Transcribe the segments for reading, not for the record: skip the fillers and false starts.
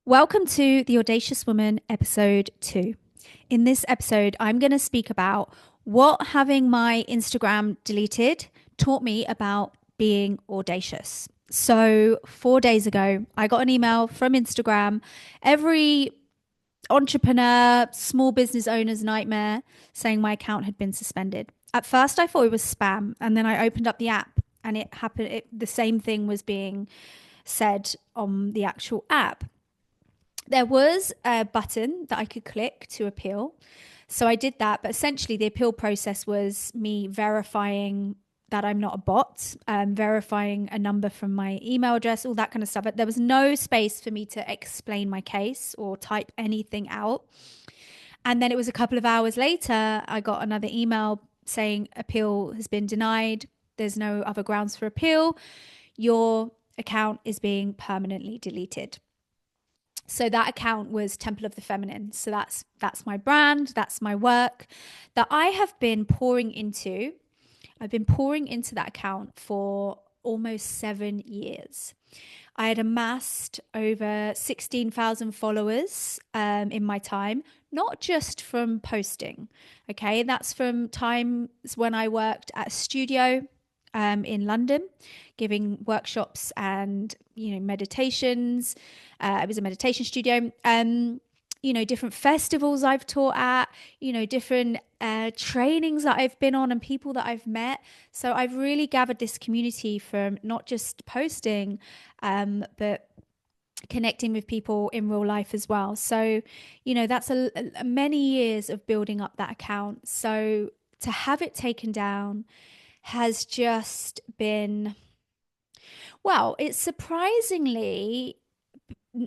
Welcome to the Audacious Woman episode 2. In this episode, I'm going to speak about what having my Instagram deleted taught me about being audacious. So, 4 days ago, I got an email from Instagram. Every entrepreneur, small business owner's nightmare, saying my account had been suspended. At first, I thought it was spam, and then I opened up the app and it happened. The same thing was being said on the actual app. There was a button that I could click to appeal. So I did that. But essentially, the appeal process was me verifying that I'm not a bot, verifying a number from my email address, all that kind of stuff. But there was no space for me to explain my case or type anything out. And then it was a couple of hours later, I got another email saying appeal has been denied. There's no other grounds for appeal. Your account is being permanently deleted. So that account was Temple of the Feminine. So that's my brand, that's my work that I have been pouring into. I've been pouring into that account for almost 7 years. I had amassed over 16,000 followers in my time, not just from posting. Okay, that's from times when I worked at a studio in London, giving workshops and meditations. It was a meditation studio. Different festivals I've taught at. Different trainings that I've been on and people that I've met. So I've really gathered this community from not just posting, but connecting with people in real life as well. So, that's a many years of building up that account. So to have it taken down has just been, well, it's surprisingly,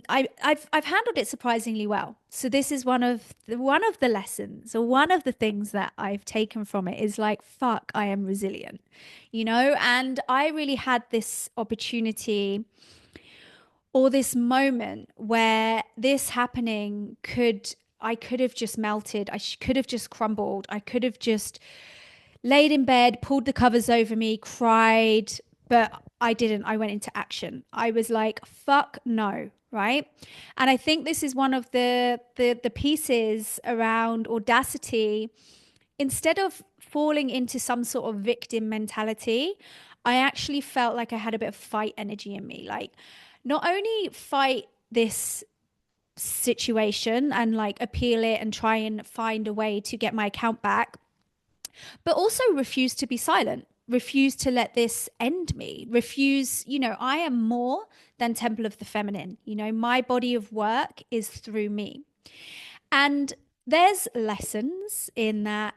I've handled it surprisingly well. So this is one of the lessons, or one of the things that I've taken from it is like, fuck, I am resilient, and I really had this opportunity or this moment where this happening I could have just melted. Could have just crumbled. I could have just laid in bed, pulled the covers over me, cried, but I didn't. I went into action. I was like, fuck no, right? And I think this is one of the pieces around audacity. Instead of falling into some sort of victim mentality, I actually felt like I had a bit of fight energy in me. Like, not only fight this situation and like appeal it and try and find a way to get my account back, but also refuse to be silent, refuse to let this end me, refuse, I am more than Temple of the Feminine. My body of work is through me. And there's lessons in that,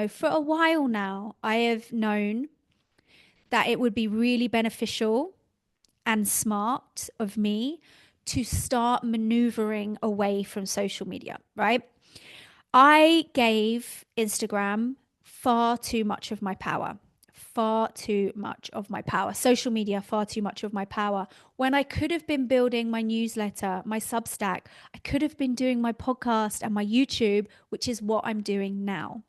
for a while now, I have known that it would be really beneficial and smart of me to start maneuvering away from social media, right? I gave Instagram far too much of my power, far too much of my power, social media, far too much of my power. When I could have been building my newsletter, my Substack, I could have been doing my podcast and my YouTube, which is what I'm doing now.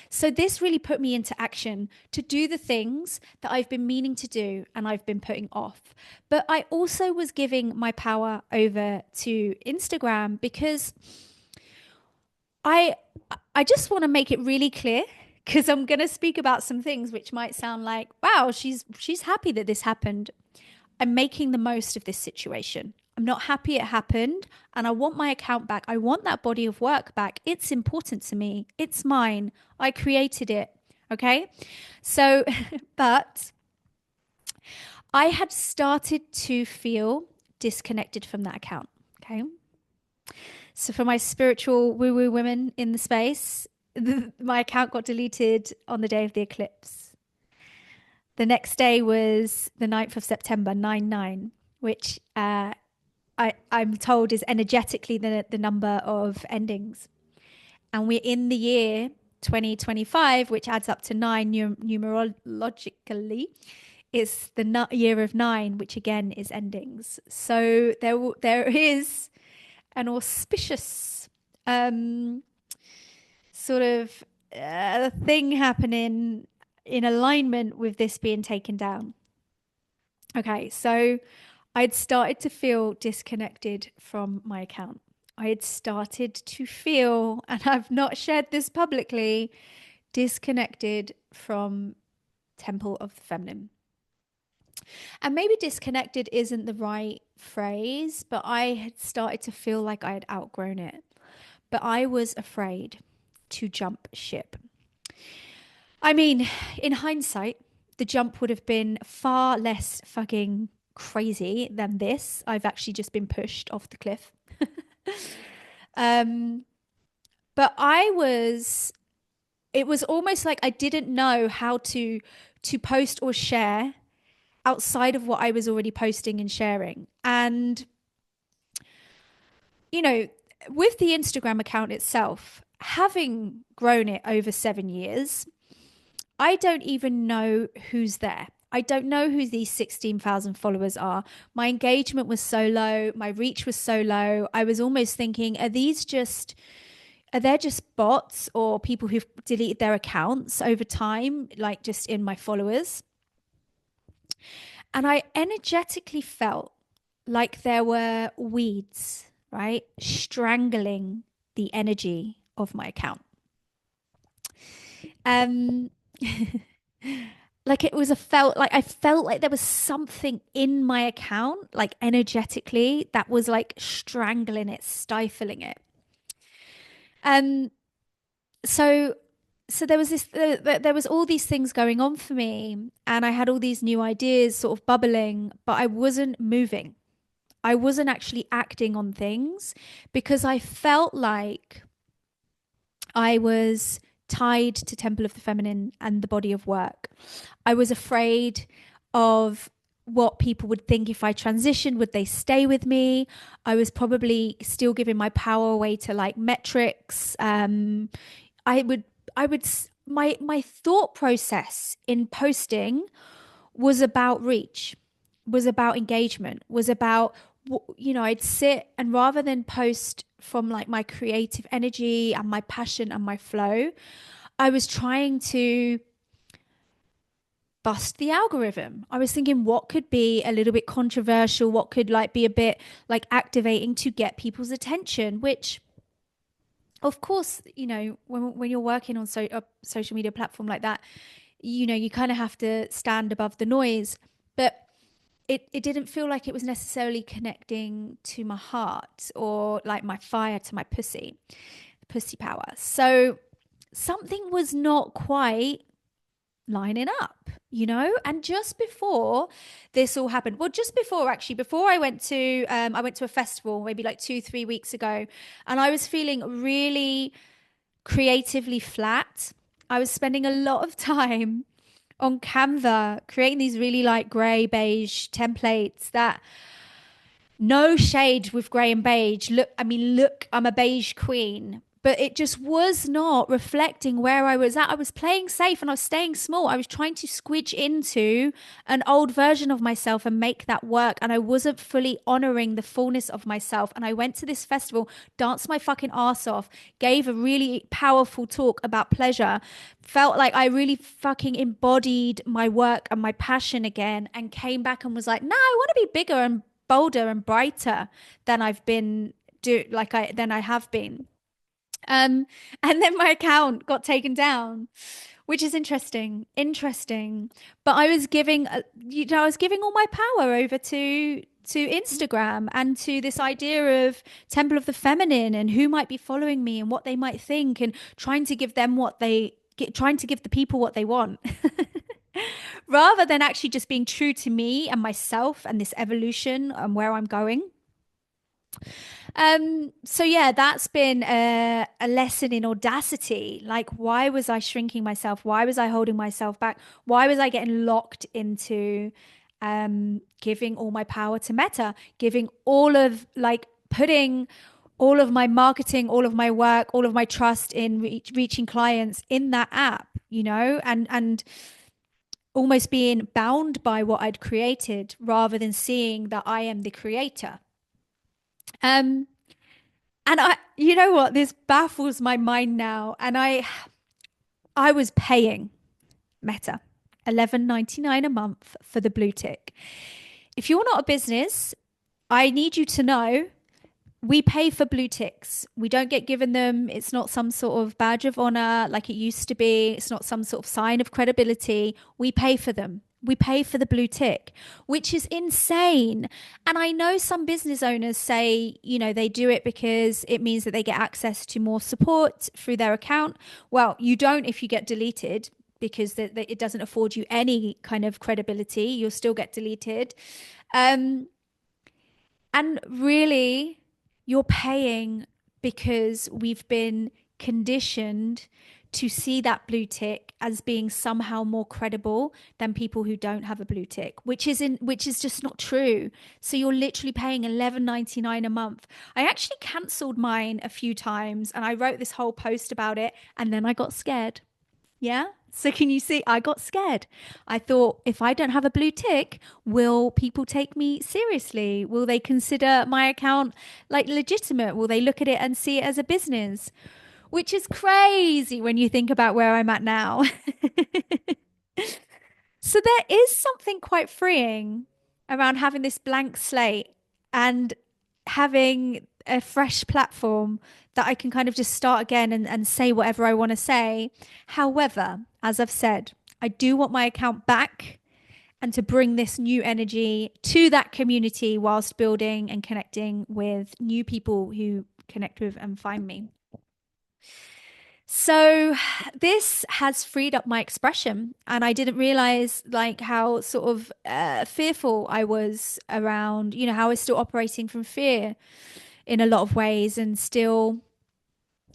So this really put me into action to do the things that I've been meaning to do and I've been putting off. But I also was giving my power over to Instagram because I I just want to make it really clear, because I'm going to speak about some things which might sound like, wow, she's happy that this happened. I'm making the most of this situation. I'm not happy it happened and I want my account back. I want that body of work back. It's important to me. It's mine. I created it. Okay? So, but I had started to feel disconnected from that account. Okay? So for my spiritual woo-woo women in the space, my account got deleted on the day of the eclipse. The next day was the 9th of September, 9/9, which I'm told is energetically the number of endings. And we're in the year 2025, which adds up to 9 numerologically. It's the year of 9, which again is endings. So there is an auspicious sort of thing happening in alignment with this being taken down. Okay, so I'd started to feel disconnected from my account. I had started to feel, and I've not shared this publicly, disconnected from Temple of the Feminine. And maybe disconnected isn't the right phrase, but I had started to feel like I had outgrown it. But I was afraid to jump ship. I mean, in hindsight, the jump would have been far less fucking crazy than this. I've actually just been pushed off the cliff. um, but it was almost like I didn't know how to post or share outside of what I was already posting and sharing. And, you know, with the Instagram account itself, having grown it over 7 years, I don't even know who's there. I don't know who these 16,000 followers are. My engagement was so low. My reach was so low. I was almost thinking, are there just bots or people who've deleted their accounts over time, like just in my followers? And I energetically felt like there were weeds, right? Strangling the energy of my account. Um, like it was I felt like there was something in my account, like energetically, that was like strangling it, stifling it. Um, so there was there was all these things going on for me, and I had all these new ideas sort of bubbling, but I wasn't moving. I wasn't actually acting on things because I felt like I was tied to Temple of the Feminine and the body of work. I was afraid of what people would think if I transitioned. Would they stay with me? I was probably still giving my power away to like metrics. I would, my thought process in posting was about reach, was about engagement, was about, I'd sit and rather than post from like my creative energy and my passion and my flow, I was trying to bust the algorithm. I was thinking what could be a little bit controversial, what could like be a bit like activating to get people's attention, which of course, when you're working on a social media platform like that, you kind of have to stand above the noise. But it didn't feel like it was necessarily connecting to my heart or like my fire to my pussy power. So something was not quite lining up, and just before this all happened, well, just before actually, before I went to a festival maybe like 2-3 weeks ago, and I was feeling really creatively flat. I was spending a lot of time on Canva creating these really like gray beige templates that, no shade with grey and beige. Look, I'm a beige queen. But it just was not reflecting where I was at. I was playing safe and I was staying small. I was trying to squidge into an old version of myself and make that work. And I wasn't fully honoring the fullness of myself. And I went to this festival, danced my fucking ass off, gave a really powerful talk about pleasure, felt like I really fucking embodied my work and my passion again, and came back and was like, no, I want to be bigger and bolder and brighter than I've been than I have been. And then my account got taken down, which is interesting. But I was giving, I was giving all my power over to Instagram and to this idea of Temple of the Feminine and who might be following me and what they might think, and trying to give them trying to give the people what they want. Rather than actually just being true to me and myself and this evolution and where I'm going. So yeah, that's been a lesson in audacity. Like, why was I shrinking myself? Why was I holding myself back? Why was I getting locked into giving all my power to Meta, giving all of like putting all of my marketing, all of my work, all of my trust in reaching clients in that app, and almost being bound by what I'd created rather than seeing that I am the creator. Um, and you know what? This baffles my mind now. And I was paying Meta $11.99 a month for the blue tick. if you're not a business, I need you to know we pay for blue ticks. We don't get given them. It's not some sort of badge of honor like it used to be. It's not some sort of sign of credibility. We pay for them. We pay for the blue tick, which is insane. And I know some business owners say, they do it because it means that they get access to more support through their account. Well, you don't if you get deleted, because it doesn't afford you any kind of credibility. You'll still get deleted. And really, you're paying because we've been conditioned to see that blue tick as being somehow more credible than people who don't have a blue tick, which is just not true. So you're literally paying $11.99 a month. I actually cancelled mine a few times and I wrote this whole post about it, and then I got scared. Yeah. So can you see? I got scared. I thought, if I don't have a blue tick, will people take me seriously? Will they consider my account like legitimate? Will they look at it and see it as a business? Which is crazy when you think about where I'm at now. So there is something quite freeing around having this blank slate and having a fresh platform that I can kind of just start again and say whatever I want to say. However, as I've said, I do want my account back and to bring this new energy to that community whilst building and connecting with new people who connect with and find me. So this has freed up my expression, and I didn't realize like how sort of fearful I was around, how I was still operating from fear in a lot of ways, and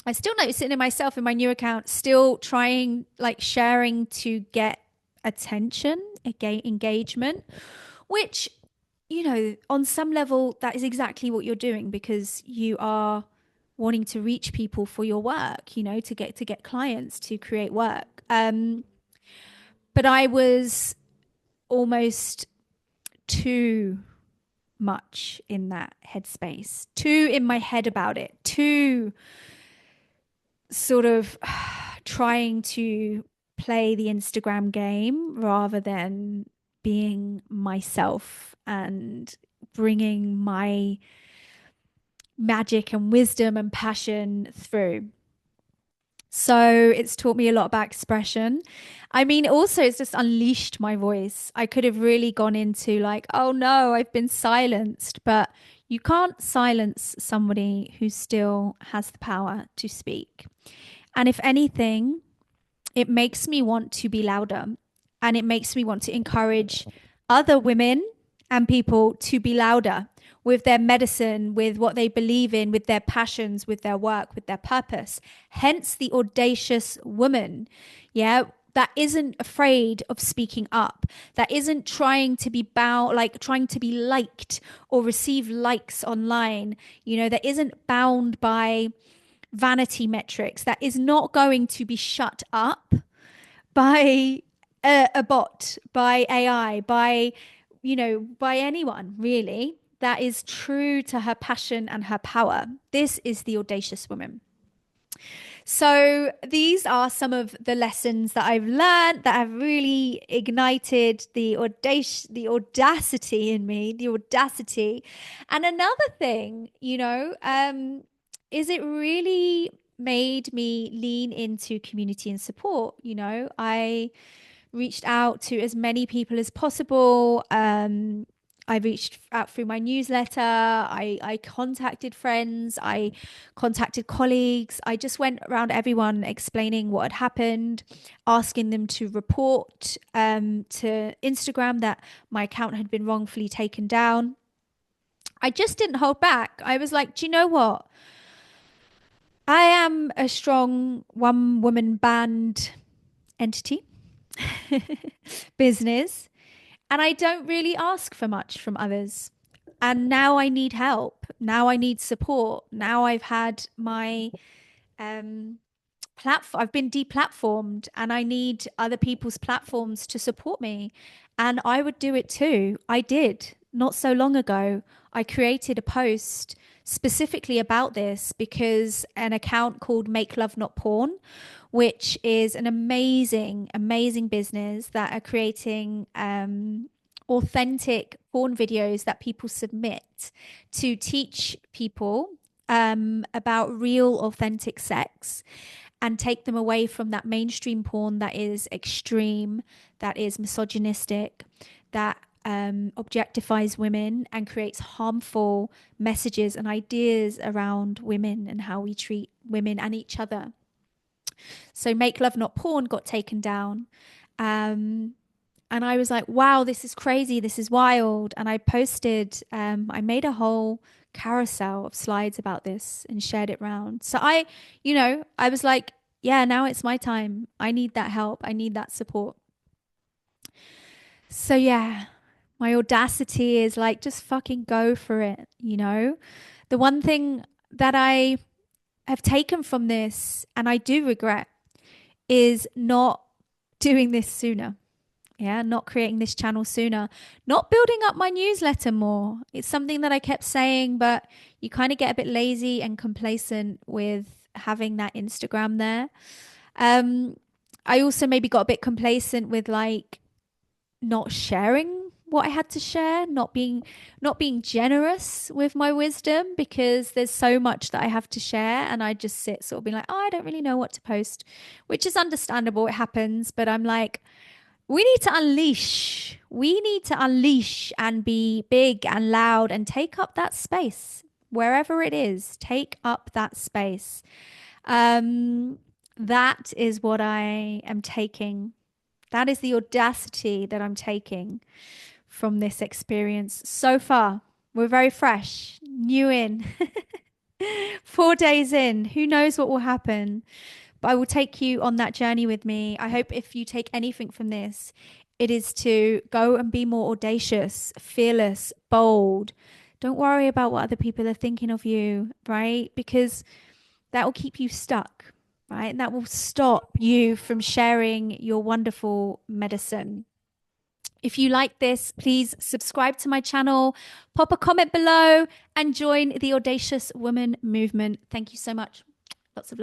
I still notice it in myself in my new account, still trying like sharing to get attention, engagement, which, on some level that is exactly what you're doing, because you are wanting to reach people for your work, to get clients, to create work. But I was almost too much in that headspace, too in my head about it, too sort of trying to play the Instagram game rather than being myself and bringing my magic and wisdom and passion through. So it's taught me a lot about expression. I mean, also, it's just unleashed my voice. I could have really gone into like, oh no, I've been silenced. But you can't silence somebody who still has the power to speak. And if anything, it makes me want to be louder, and it makes me want to encourage other women and people to be louder with their medicine, with what they believe in, with their passions, with their work, with their purpose. Hence the audacious woman. Yeah. That isn't afraid of speaking up, that isn't trying to be trying to be liked or receive likes online, that isn't bound by vanity metrics, that is not going to be shut up by a bot, by AI, by anyone really. That is true to her passion and her power. This is the audacious woman. So these are some of the lessons that I've learned that have really ignited the audacity in me, the audacity. And another thing, is it really made me lean into community and support. I reached out to as many people as possible. I reached out through my newsletter. I contacted friends. I contacted colleagues. I just went around everyone explaining what had happened, asking them to report to Instagram that my account had been wrongfully taken down. I just didn't hold back. I was like, do you know what? I am a strong one-woman band entity, business, and I don't really ask for much from others. And now I need help. Now I need support. Now I've had my platform. I've been deplatformed, and I need other people's platforms to support me. And I would do it too. I did not so long ago. I created a post specifically about this because an account called Make Love Not Porn, which is an amazing business that are creating authentic porn videos that people submit to teach people about real, authentic sex and take them away from that mainstream porn that is extreme, that is misogynistic, that objectifies women and creates harmful messages and ideas around women and how we treat women and each other. So Make Love Not Porn got taken down. Um, and I was like, wow, this is crazy. This is wild. And I posted, I made a whole carousel of slides about this and shared it around. So I was like, yeah, now it's my time. I need that help. I need that support. So yeah, my audacity is like, just fucking go for it. The one thing that I have taken from this, and I do regret, is not doing this sooner. Yeah, not creating this channel sooner, not building up my newsletter more. It's something that I kept saying, but you kind of get a bit lazy and complacent with having that Instagram there. Um, I also maybe got a bit complacent with like not sharing what I had to share, not being generous with my wisdom because there's so much that I have to share and I just sit sort of being like, oh, I don't really know what to post, which is understandable. It happens, but I'm like, we need to unleash. We need to unleash and be big and loud and take up that space wherever it is. Take up that space. Um, that is what I am taking. That is the audacity that I'm taking from this experience so far. We're very fresh, new in, 4 days in. Who knows what will happen? But I will take you on that journey with me. I hope if you take anything from this, it is to go and be more audacious, fearless, bold. Don't worry about what other people are thinking of you, right? Because that will keep you stuck, right? And that will stop you from sharing your wonderful medicine. If you like this, please subscribe to my channel, pop a comment below, and join the Audacious Woman movement. Thank you so much. Lots of love.